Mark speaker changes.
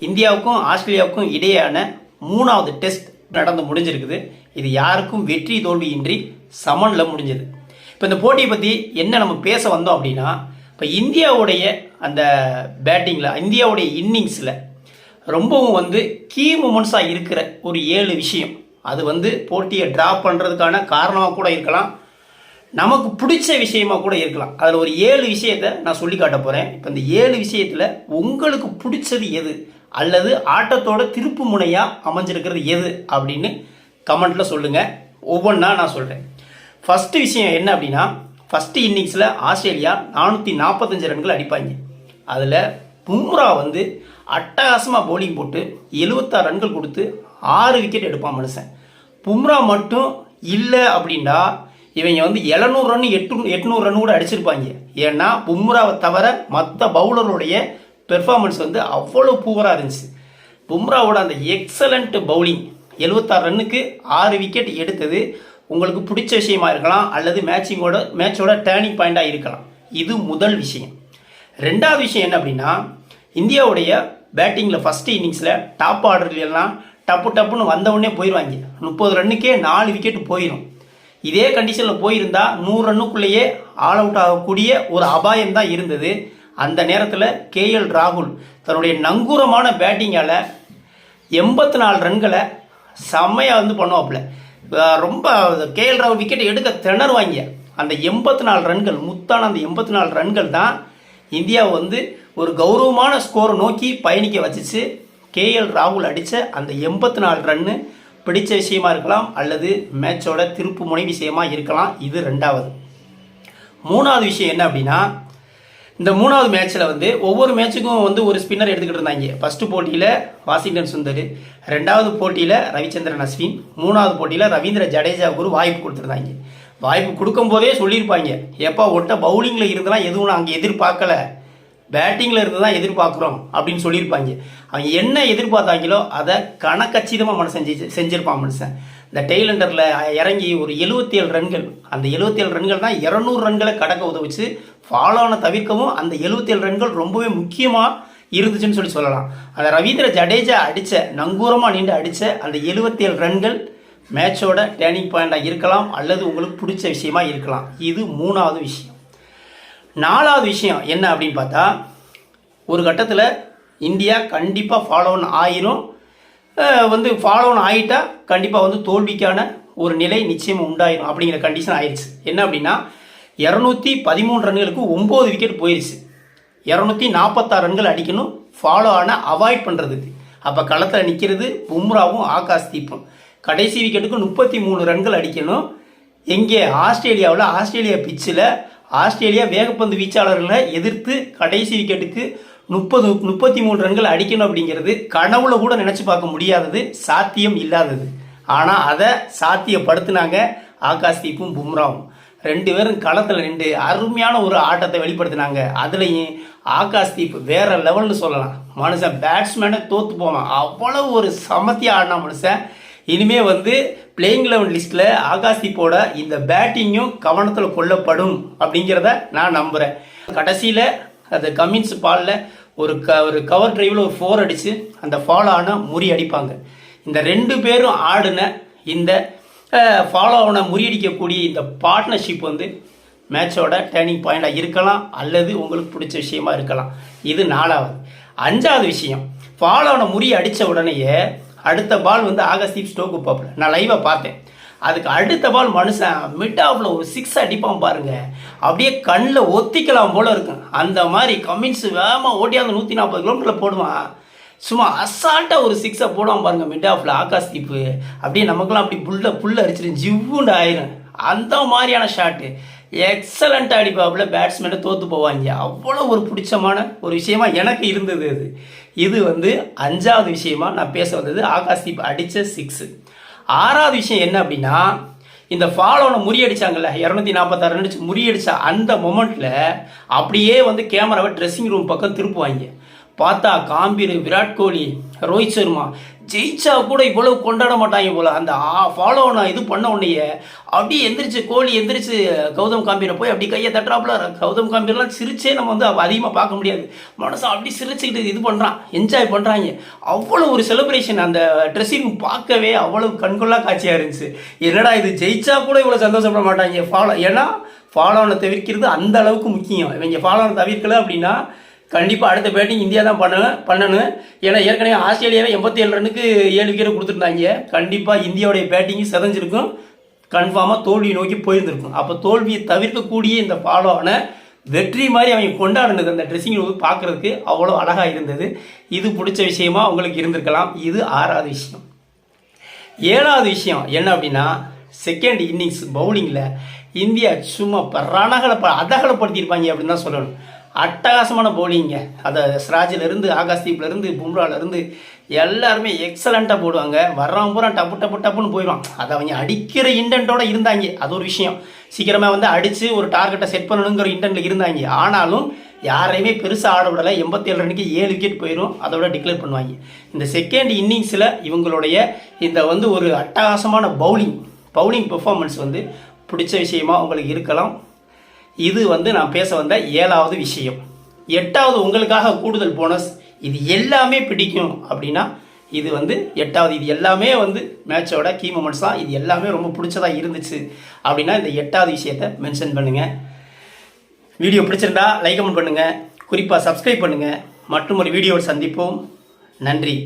Speaker 1: இந்தியாவுக்கும் ஆஸ்திரேலியாவுக்கும் இடையேயான 3வது டெஸ்ட் நடந்து முடிஞ்சிருக்குது. இது யாருக்கும் வெற்றி தோல்வியின்றி சமனில் முடிஞ்சது. இப்போ இந்த போட்டியை பற்றி என்ன நம்ம பேச வந்தோம் அப்படின்னா, இப்போ இந்தியாவுடைய அந்த பேட்டிங்கில், இந்தியாவுடைய இன்னிங்ஸில் ரொம்பவும் கீ மூமெண்ட்ஸாக இருக்கிற ஒரு 7 விஷயம், அது போட்டியை ட்ரா பண்ணுறதுக்கான காரணமாக கூட இருக்கலாம், நமக்கு பிடிச்ச விஷயமா கூட இருக்கலாம். அதில் ஒரு 7 விஷயத்தை நான் சொல்லி காட்ட போகிறேன். இப்போ இந்த 7 விஷயத்தில் உங்களுக்கு பிடிச்சது எது, அல்லது ஆட்டத்தோட திருப்பு முனையாக அமைஞ்சிருக்கிறது எது அப்படின்னு கமெண்ட்டில் சொல்லுங்கள். ஒவ்வொன்றா நான் சொல்கிறேன். ஃபஸ்ட்டு விஷயம் என்ன அப்படின்னா, ஃபஸ்ட்டு இன்னிங்ஸில் ஆஸ்திரேலியா 445 ரன்கள் அடிப்பாங்க. அதில் பும்ரா அட்டகாசமாக பவுலிங் போட்டு 76 ரன்கள் கொடுத்து 6 விக்கெட் எடுப்பான் மனுஷன். பும்ரா மட்டும் இல்லை அப்படின்னா இவங்க 700 ரன் 800 ரன் கூட அடிச்சிருப்பாங்க. ஏன்னா பும்ராவை தவிர மற்ற பவுலருடைய பெர்ஃபார்மன்ஸ் அவ்வளோ பூவராக இருந்துச்சு. பும்ராவோட அந்த எக்ஸலண்ட் பவுலிங் 76 ரன்னுக்கு 6 விக்கெட் எடுத்தது உங்களுக்கு பிடிச்ச விஷயமா இருக்கலாம், அல்லது மேட்சோட டேர்னிங் பாயிண்டாக இருக்கலாம். இது முதல் விஷயம். ரெண்டாவது விஷயம் என்ன அப்படின்னா, இந்தியாவுடைய பேட்டிங்கில் ஃபஸ்ட்டு இன்னிங்ஸில் டாப் ஆர்டர்லாம் டப்புன்னு வந்தவுடனே போயிடுவாங்க. 30 ரன்னுக்கே 4 விக்கெட் போயிடும். இதே கண்டிஷனில் போயிருந்தா 100 ரன்னுக்குள்ளேயே ஆல் அவுட் ஆகக்கூடிய ஒரு அபாயம் தான் இருந்தது. அந்த நேரத்தில் KL ராகுல் தன்னுடைய நங்கூரமான பேட்டிங்கால் 84 ரன்களை செம்மையாக பண்ணுவாப்புல. ரொம்ப KL ராகுல் விக்கெட் எடுக்க திணறுவாங்க. அந்த 84 ரன்கள், முத்தான அந்த 84 ரன்கள் தான் இந்தியாவை ஒரு கௌரவமான ஸ்கோரை நோக்கி பயணிக்க வச்சிச்சு. KL ராகுல் அடித்த அந்த 84 ரன்னு பிடிச்ச விஷயமா இருக்கலாம், அல்லது மேட்சோட திருப்பு முனை விஷயமா இருக்கலாம். இது ரெண்டாவது. மூணாவது விஷயம் என்ன அப்படின்னா, இந்த 3வது மேட்ச்சில் ஒவ்வொரு மேட்சுக்கும் ஒரு ஸ்பின்னர் எடுத்துக்கிட்டு இருந்தாங்க. ஃபஸ்ட்டு போட்டியில் வாஷிங்டன் சுந்தர், 2வது போட்டியில் ரவிச்சந்திரன் அஸ்வின், 3வது போட்டியில் ரவீந்திர ஜடேஜாவுக்கு ஒரு வாய்ப்பு கொடுத்துருந்தாங்க. வாய்ப்பு கொடுக்கும் போதே சொல்லியிருப்பாங்க, எப்போ ஒட்ட பவுலிங்கில் இருந்தெல்லாம் எதுவும் நாங்கள் எதிர்பார்க்கல, பேட்டிங்கில் இருந்து தான் எதிர்பார்க்குறோம் அப்படின்னு சொல்லியிருப்பாங்க. அவங்க என்ன எதிர்பார்த்தாங்களோ அதை கணக்கச்சிதமாக மனுஷன் செஞ்சிருப்பான் மனுஷன். இந்த டெய்லண்டரில் இறங்கி ஒரு 77 ரன்கள், அந்த 77 ரன்கள் தான் 200 ரன்களை கடக்க உதவிச்சு. ஃபாலோனை தவிர்க்கவும் அந்த 77 ரன்கள் ரொம்பவே முக்கியமாக இருந்துச்சுன்னு சொல்லலாம். அந்த ரவீந்திர ஜடேஜா அடித்த, நங்கூரமாக நின்று அடித்த அந்த 77 ரன்கள் மேட்சோட டேர்னிங் பாயிண்டாக இருக்கலாம், அல்லது உங்களுக்கு பிடிச்ச விஷயமா இருக்கலாம். இது 3வது விஷயம். 4வது விஷயம் என்ன அப்படின்னு பார்த்தா, ஒரு கட்டத்தில் இந்தியா கண்டிப்பாக ஃபாலோன் ஆயிரும். ஃபாலோன் ஆகிட்டா கண்டிப்பாக தோல்விக்கான ஒரு நிலை நிச்சயம் உண்டாயிரும் அப்படிங்கிற கண்டிஷன் ஆயிடுச்சு. என்ன அப்படின்னா, 213 ரன்களுக்கு 9 விக்கெட் போயிடுச்சு. 246 ரன்கள் அடிக்கணும் ஃபாலோ ஆன அவாய்ட் பண்ணுறதுக்கு. அப்போ களத்தில் நிற்கிறது பும்ராவும் ஆகாஷ் தீப்பும். கடைசி விக்கெட்டுக்கு 33 ரன்கள் அடிக்கணும். எங்கே? ஆஸ்திரேலியாவில், ஆஸ்திரேலியா பிச்சில் ஆஸ்திரேலியா வேகப்பந்து வீச்சாளர்களை எதிர்த்து கடைசி விக்கெட்டுக்கு 33 ரன்கள் அடிக்கணும் அப்படிங்கிறது கனவுல கூட நினச்சி பார்க்க முடியாதது, சாத்தியம் இல்லாதது. ஆனால் அதை சாத்தியப்படுத்தினாங்க ஆகாஷ் தீப்பும் பும்ராவும். 2 பேரும் களத்தில் நின்று அருமையான ஒரு ஆட்டத்தை வெளிப்படுத்தினாங்க. அதுலேயும் ஆகாஷ் தீப் வேற லெவல்னு சொல்லலாம். மனுஷன் பேட்ஸ்மேனை தோற்று போவான், அவ்வளோ ஒரு சமத்தியாக ஆடினா மனுஷன். இனிமே பிளேயிங் 11 லிஸ்ட்டில் ஆகாஷ் தீப்போட இந்த பேட்டிங்கும் கவனத்தில் கொள்ளப்படும் அப்படிங்கிறத நான் நம்புகிறேன். கடைசியில் அந்த கமின்ஸ் பாலில் ஒரு கவர் டிரைவில் ஒரு 4 அடித்து அந்த ஃபாலோ ஆன முறியடிப்பாங்க. இந்த 2 பேரும் ஆடின இந்த ஃபாலோ ஆன முறியடிக்கக்கூடிய இந்த பார்ட்னர்ஷிப் மேட்சோட டேர்னிங் பாயிண்டாக இருக்கலாம், அல்லது உங்களுக்கு பிடிச்ச விஷயமா இருக்கலாம். இது 4வது. 5வது விஷயம், ஃபாலோ ஆன அடித்த உடனேயே அடுத்த பால் ஆகாஷ் தீப் ஸ்டோக் பாப்பில் நான் லைவாக பார்த்தேன். அதுக்கு அடுத்த பால் மனுஷன் மிட் ஆஃபில் ஒரு 6 அடிப்பான் பாருங்க, அப்படியே கண்ணில் ஒத்திக்கலாம் போல இருக்கும். அந்த மாதிரி கமின்ஸ் வேகமாக ஓட்டி அந்த 140 கிலோமீட்டரில் போடுவான். சும்மா அசால்ட்டாக ஒரு 6 போடுவான் பாருங்க மிட் ஆஃபில் ஆகாஷ் தீப்பு. அப்படியே நமக்குலாம் அப்படி புல்ல அடிச்சிடும், ஜிவ்வுண்டு ஆயிரும். அந்த மாதிரியான ஷாட்டு எக்ஸலண்ட்டாக அடிப்பாப்புல. பேட்ஸ்மேனை தோற்று போவாங்க. அவ்வளோ ஒரு பிடிச்சமான ஒரு விஷயமா எனக்கு இருந்தது அது. இது 5வது விஷயமா நான் பேச வந்தது, ஆகாஷ் தீப் அடித்த 6. 6வது விஷயம் என்ன அப்படின்னா, இந்த ஃபாலோனை முறியடிச்சாங்கல்ல, 246 ரன் அடிச்சு முறியடிச்ச அந்த மொமெண்ட்டில் அப்படியே கேமராவை ட்ரெஸ்ஸிங் ரூம் பக்கம் திருப்புவாங்க. பார்த்தா காம்பீர், விராட் கோலி, ரோஹித் சர்மா ஜெயிச்சா கூட இவ்வளவு கொண்டாட மாட்டாங்க போல. அந்த ஃபாலோ நான் இது பண்ண உடனே அப்படியே எந்திரிச்சு கோலி எந்திரிச்சு கௌதம் காம்பீரை போய் அப்படி கையை தட்டுறாப்புல. கௌதம் காம்பீர்லாம் சிரிச்சே நம்ம வந்து அதிகமாக பார்க்க முடியாது. மனசை அப்படி சிரிச்சுக்கிட்டு இது பண்ணுறான், என்ஜாய் பண்ணுறாங்க. அவ்வளோ ஒரு செலிப்ரேஷன் அந்த ட்ரெஸ்ஸிங் பார்க்கவே அவ்வளவு கண்கொள்ளா காட்சியாக இருந்துச்சு. என்னடா இது ஜெயிச்சா கூட இவ்வளோ சந்தோஷப்பட மாட்டாங்க ஃபாலோ. ஏன்னா ஃபாலோனை தவிர்க்கிறது அந்த அளவுக்கு முக்கியம். இவங்க ஃபாலோனை தவிர்க்கல அப்படின்னா கண்டிப்பாக அடுத்த பேட்டிங் இந்தியா தான் பண்ணணும். ஏன்னா ஏற்கனவே ஆஸ்திரேலியாவே 87 ரன்னுக்கு 7 விக்கெட் கொடுத்துருந்தாங்க. கண்டிப்பாக இந்தியாவுடைய பேட்டிங்கு செதஞ்சிருக்கும், கன்ஃபார்மாக தோல்வியை நோக்கி போயிருந்திருக்கும். அப்போ தோல்வியை தவிர்க்கக்கூடிய இந்த ஃபாலோனை வெற்றி மாதிரி அவங்க கொண்டாடினது அந்த ட்ரெஸ்ஸிங் பார்க்குறதுக்கு அவ்வளோ அழகாக இருந்தது. இது பிடிச்ச விஷயமா உங்களுக்கு இருந்திருக்கலாம். இது 6வது விஷயம். 7வது விஷயம் என்ன அப்படின்னா, செகண்ட் இன்னிங்ஸ் பவுலிங்கில் இந்தியா சும்மா அதகலப்படுத்தியிருப்பாங்க அப்படின்னு தான் சொல்லணும். அட்டகாசமான பவுலிங்க. அதை சிராஜிலேருந்து, ஆகாஷ்தீப்லேருந்து, பும்ராலேருந்து எல்லாருமே எக்ஸலண்ட்டாக போடுவாங்க. வர்றவங்க பூரா டப்புன்னு போயிடுவான். அதை அவங்க அடிக்கிற இன்டென்ட்டோடு இருந்தாங்க. அது ஒரு விஷயம். சீக்கிரமாக வந்து அடித்து ஒரு டார்கெட்டை செட் பண்ணணுங்கிற இன்டென்ட்டில் இருந்தாங்க. ஆனாலும் யாரையுமே பெருசாக ஆட விடலை. 87 ரன்னுக்கு 7 விக்கெட் போயிடும். அதோட டிக்ளேர் பண்ணுவாங்க. இந்த செகண்ட் இன்னிங்ஸில் இவங்களுடைய இந்த வந்து ஒரு அட்டகாசமான பவுலிங் பெர்ஃபார்மன்ஸ் வந்து பிடிச்ச விஷயமா உங்களுக்கு இருக்கலாம். இது வந்து நான் பேச வந்த 7வது விஷயம். 8வது உங்களுக்காக கூடுதல் போனஸ். இது எல்லாமே பிடிக்கும் அப்படின்னா இது வந்து 8வது. இது எல்லாமே வந்து மேட்சோட கீ மொமெண்ட்ஸ் தான். இது எல்லாமே ரொம்ப பிடிச்சதாக இருந்துச்சு அப்படின்னா இந்த 8வது விஷயத்தை மென்ஷன் பண்ணுங்கள். வீடியோ பிடிச்சிருந்தா லைக் கமெண்ட் பண்ணுங்கள். குறிப்பாக சப்ஸ்கிரைப் பண்ணுங்கள். மற்றும் ஒரு வீடியோவை சந்திப்போம். நன்றி.